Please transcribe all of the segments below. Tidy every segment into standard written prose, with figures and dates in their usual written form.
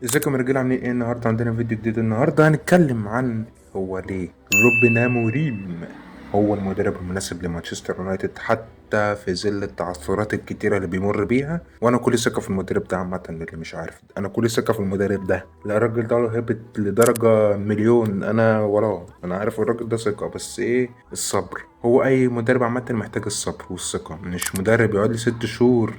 ازيكم يا رجاله، عاملين ايه؟ النهارده عندنا فيديو جديد. النهارده هنتكلم عن هو ليه روبن اموريم هو المدرب المناسب لمانشستر يونايتد حتى في ظل التعثرات الكتيره اللي بيمر بيها. وانا كل ثقه في المدرب ده. عامه اللي مش عارف، انا كل ثقه في المدرب ده. لا، الراجل ده لو هبط لدرجه مليون انا وراه. انا عارف الراجل ده ثقه، بس ايه الصبر. هو اي مدرب عامه محتاج الصبر والثقه، مش مدرب يقعد لي 6 شهور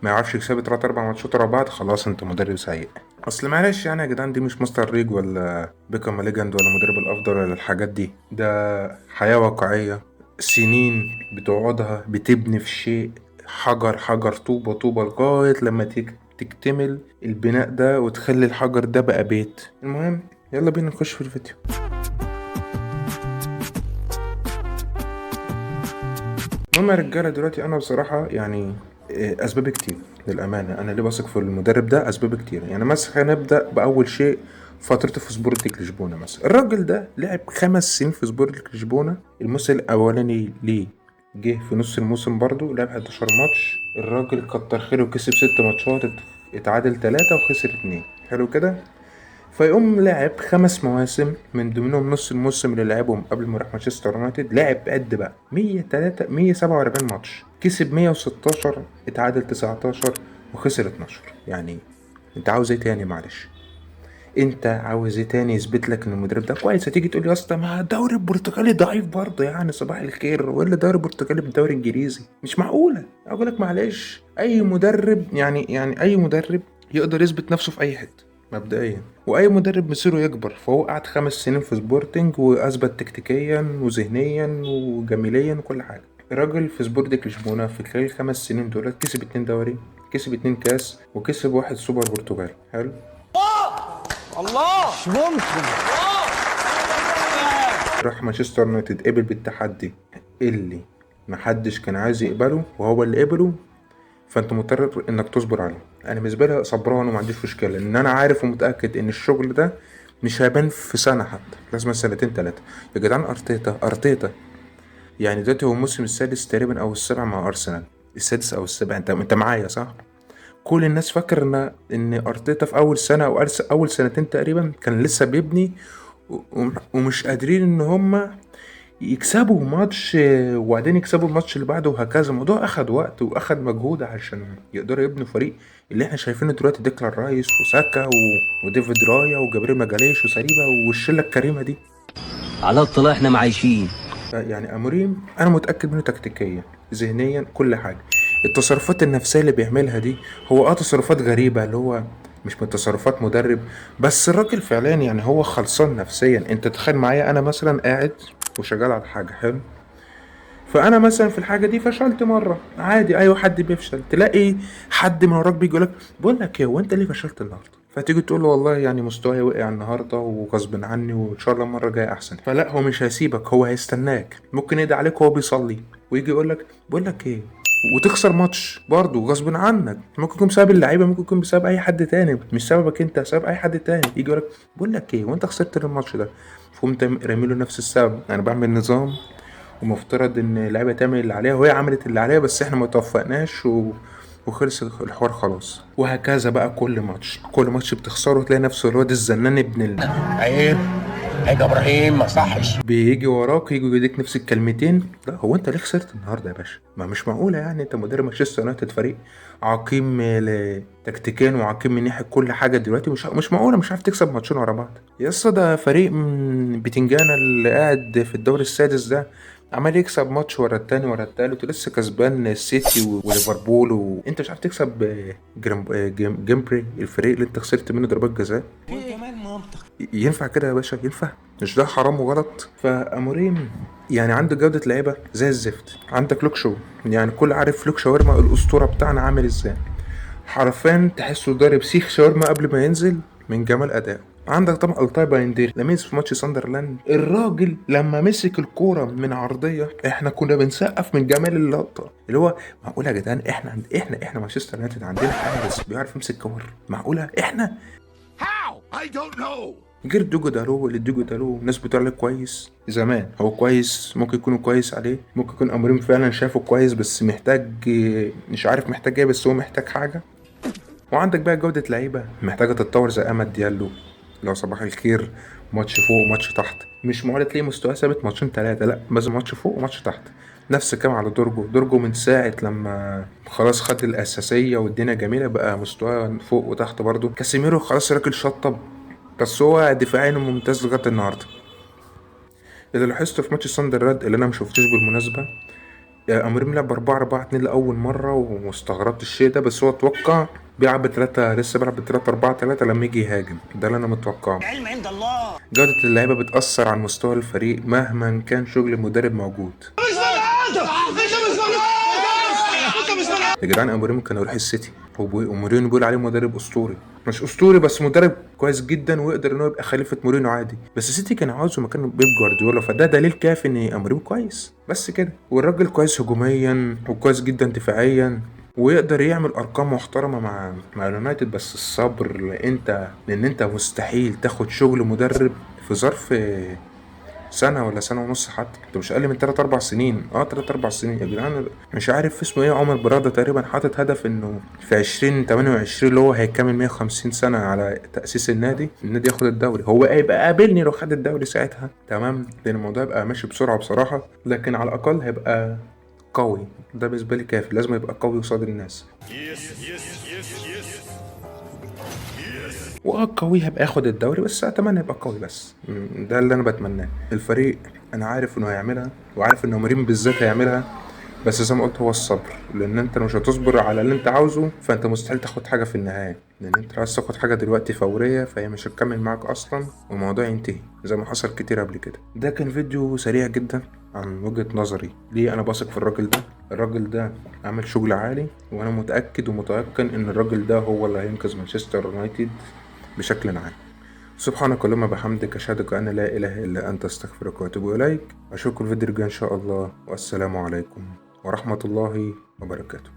ما يعرفش يكسب 3 4 ماتشات ورا بعض خلاص انت مدرب سيء. اصل معلش يعني يا جدعان، دي مش مستر ريج ولا بيكام ليجند ولا مدرب الافضل ولا الحاجات دي. ده حياة واقعية، سنين بتقعدها بتبني في شيء حجر حجر، طوبة طوبة، لغاية لما تكتمل البناء ده وتخلي الحجر ده بقى بيت. المهم، يلا بينا نخش في الفيديو. المهم يا رجالة، دلوقتي أنا بصراحة يعني أسباب كتير. للأمانة أنا ليه بثق في المدرب ده؟ أسباب كتير. يعني مثلا هنبدأ بأول شيء، فترته في سبورتنج لشبونة. مثلا الراجل ده لعب 5 سنين في سبورتنج لشبونة. الموسم الأولاني ليه جه في نص الموسم برضو، لعب 11 ماتش. الراجل كتر خيره، كسب 6 ماتشات، اتعادل 3 وخسر 2. حلو كده. فيقوم لعب 5 مواسم، من ضمنهم نص الموسم اللي لعبهم قبل ما يروح مانشستر يونايتد. لعب قد بقى 147 ماتش، كسب 116، اتعادل 19 وخسر 12. يعني انت عاوز ايه تاني؟ معلش، انت عاوز ايه تاني يثبت لك ان المدرب ده كويس؟ هتيجي تقول لي يا اسطى ما الدوري البرتغالي ضعيف برضه، يعني صباح الخير، ولا الدوري البرتغالي بالدوري الانجليزي؟ مش معقوله. اقول لك معلش، اي مدرب يعني اي مدرب يقدر يثبت نفسه في اي حته مبدئيا، واي مدرب مصيره يكبر. فهو قعد 5 سنين في سبورتنج واثبت تكتيكيا وذهنيا وجماليا وكل حاجه. الراجل في سبورتنج لشبونه في خلال ال5 سنين دول كسب 2 دوري، كسب 2 كاس، وكسب 1 سوبر برتغالي. حلو. الله مش ممكن. راح مانشستر يونايتد، قبل بالتحدي اللي محدش كان عايز يقبله وهو اللي قبله. فانت مضطر انك تصبر عليه. انا بالنسبه لي صبران وما عنديش مشكله، لان انا عارف ومتاكد ان الشغل ده مش هيبان في سنه، حتى لازم 2 3 سنين. يا جدعان، ارتيتا يعني دلوقتي هو الموسم السادس تقريبا او السابع مع ارسنال. السادس او السابع، انت معايا صح؟ كل الناس فاكر ان ارتيتا في اول سنه او اول سنتين تقريبا كان لسه بيبني، ومش قادرين ان هم يكسبوا ماتش وبعدين يكسبوا الماتش اللي بعده، وهكذا. الموضوع اخد وقت واخد مجهود عشان يقدروا يبنوا فريق اللي احنا شايفينه دلوقتي. ديكلان رايس وساكا وديفيد رايا وجابريل ماجاليش وساليبا والشله الكريمه دي. على الطلاق احنا معايشين. يعني اموريم انا متاكد منه تكتيكيا، ذهنيا، كل حاجه. التصرفات النفسيه اللي بيعملها دي، هو تصرفات غريبه، اللي هو مش من تصرفات مدرب، بس الراجل فعليا يعني هو خلصان نفسيا. انت تخيل معايا، انا مثلا قاعد وشغال على حاجه حلو، فانا مثلا في الحاجه دي فشلت مره، عادي اي حد بيفشل. تلاقي حد من وراك بيجي لك بقول لك ايه، هو انت ليه فشلت النهارده؟ فتيجي تقول له والله يعني مستواي وقع النهارده وغصب عني وان شاء الله المره الجايه احسن. فلا، هو مش هيسيبك، هو هيستناك. ممكن يدعي عليك وهو بيصلي ويجي يقول لك بقول لك ايه، وتخسر ماتش برضه غصب عنك. ممكن يكون بسبب اللعيبه، ممكن يكون بسبب اي حد تاني، مش سببك انت، سبب اي حد تاني. يجي يقول لك بقول لك ايه، وانت خسرت الماتش ده. فقمت رامي له نفس السبب. انا بعمل نظام ومفترض ان اللعيبه تعمل اللي عليها، وهي عملت اللي عليها، بس احنا ما توفقناش وخلص الحوار خلاص. وهكذا بقى، كل ماتش بتخسره تلاقي نفس الواد الزنان ابن عيب عيب يا ابراهيم، ما صحش. بيجي وراك يجي يديك نفس الكلمتين. لا، هو انت ليه خسرت النهارده يا باشا؟ ما مش معقوله يعني. انت مدرب مانشستر يونايتد، فريق عقيم تكتيكيا وعقيم من ناحيه كل حاجه. دلوقتي مش معقوله مش عارف تكسب ماتشين ورا بعض يا اسطى. ده فريق من بتنجانا اللي قاعد في الدوري السادس ده عمال يكسب ماتش ورا التاني ورا التالت، ولسه كسبان السيتي وليفربول، وانت مش عارف تكسب جيمبري، الفريق اللي انت خسرت منه ضربات جزاء. ينفع كده يا باشا؟ ينفع؟ مش ده حرام وغلط؟ فاموريم يعني عنده جودة لعيبة زي الزفت. عندك لوك شو، يعني كل عارف لوك شاورما الأسطورة بتاعنا عامل ازاي. حرفيا تحسه ضارب سيخ شاورما قبل ما ينزل من جمال أداء. عندك طبعا التاي بايندير لميز في ماتش ساندرلاند. الراجل لما مسك الكورة من عرضية احنا كنا بنسقف من جمال اللقطة. اللي هو معقولة يا جدعان؟ احنا مانشستر يونايتد عندنا حارس بيعرف يمسك كور؟ معقولة احنا؟ I don't know. غير دوجو دالو. اللي دوجو دالو الناس بتقول عليه كويس زمان، هو كويس، ممكن يكون كويس عليه، ممكن يكون امرين فعلا شافه كويس، بس محتاج، مش عارف محتاج ايه، بس هو محتاج حاجه. وعندك بقى جودة لعيبة محتاجة تتطور زي أمل ديالو، لو صباح الخير ماتش فوق وماتش تحت، مش معقول تلاقيه مستواه ثابت ماتشين تلاتة، لأ لازم ماتش فوق وماتش تحت. نفس الكلام على دورجو من ساعة لما خلاص خد الأساسية والدنيا جميلة بقى مستواه فوق وتحت برضه. كاسيميرو خلاص راجل شطب، بس هو دفاعيا ممتاز لغاية النهاردة. اللي لاحظته في ماتش ساندرلاند اللي أنا مشوفتوش بالمناسبة، أمريم لعب 4-4-2 لأول مرة واستغربت الشيء ده، بس هو اتوقع بيلعب بتلاتة، لسه بيلعب ب3-4-3 لما يجي يهاجم، ده اللي أنا متوقعه. علم عند الله. جودة اللعيبة بتأثر على مستوى الفريق مهما كان شغل المدرب موجود. يا جدعان أموريم كان يروح السيتي ومورينيو بيقول عليه مدرب أسطوري، مش أسطوري بس مدرب كويس جدا ويقدر إن هو يبقى خليفة مورينيو عادي، بس السيتي كان عاوزه مكان بيب جوارديولا، فده دليل كافي إن أموريم كويس بس كده. والراجل كويس هجوميا وكويس جدا دفاعيا ويقدر يعمل ارقام محترمه مع اليونايتد، بس الصبر لان انت مستحيل تاخد شغل مدرب في ظرف سنه ولا سنه ونص، حتى انت مش اقل من 3-4 سنين. 3-4 سنين يا جدعان. مش عارف اسمه ايه، عمر براده تقريبا حاطط هدف انه في 2028 اللي هو هيكمل 150 سنه على تاسيس النادي ياخد الدوري. هو هيبقى قابلني لو خد الدوري ساعتها تمام، لان الموضوع يبقى ماشي بسرعه بصراحه، لكن على الاقل هيبقى قوي. ده بالنسبه لي كافي، لازم يبقى قوي قصاد الناس. قوي هيبقى ياخد الدوري، بس اتمنى يبقى قوي بس. ده اللي انا بتمناه. الفريق انا عارف انه هيعملها وعارف انه مريم بالذات هيعملها، بس زي ما قلت هو الصبر، لان انت مش هتصبر على اللي انت عاوزه فانت مستحيل تاخد حاجه في النهايه، لان انت عايز تاخد حاجه دلوقتي فوريه فهي مش هتكمل معاك اصلا والموضوع ينتهي زي ما حصل كتير قبل كده. ده كان فيديو سريع جدا عن وجهه نظري ليه انا بثق في الراجل ده. الراجل ده عمل شغل عالي وانا متاكد ومتيقن ان الراجل ده هو اللي هينقذ مانشستر يونايتد بشكل عام. سبحانك اللهم بحمدك، أشهد أن لا إله إلا أنت، أستغفرك وأتوب إليك. أشوفكم الفيديو الجاي إن شاء الله، والسلام عليكم ورحمة الله وبركاته.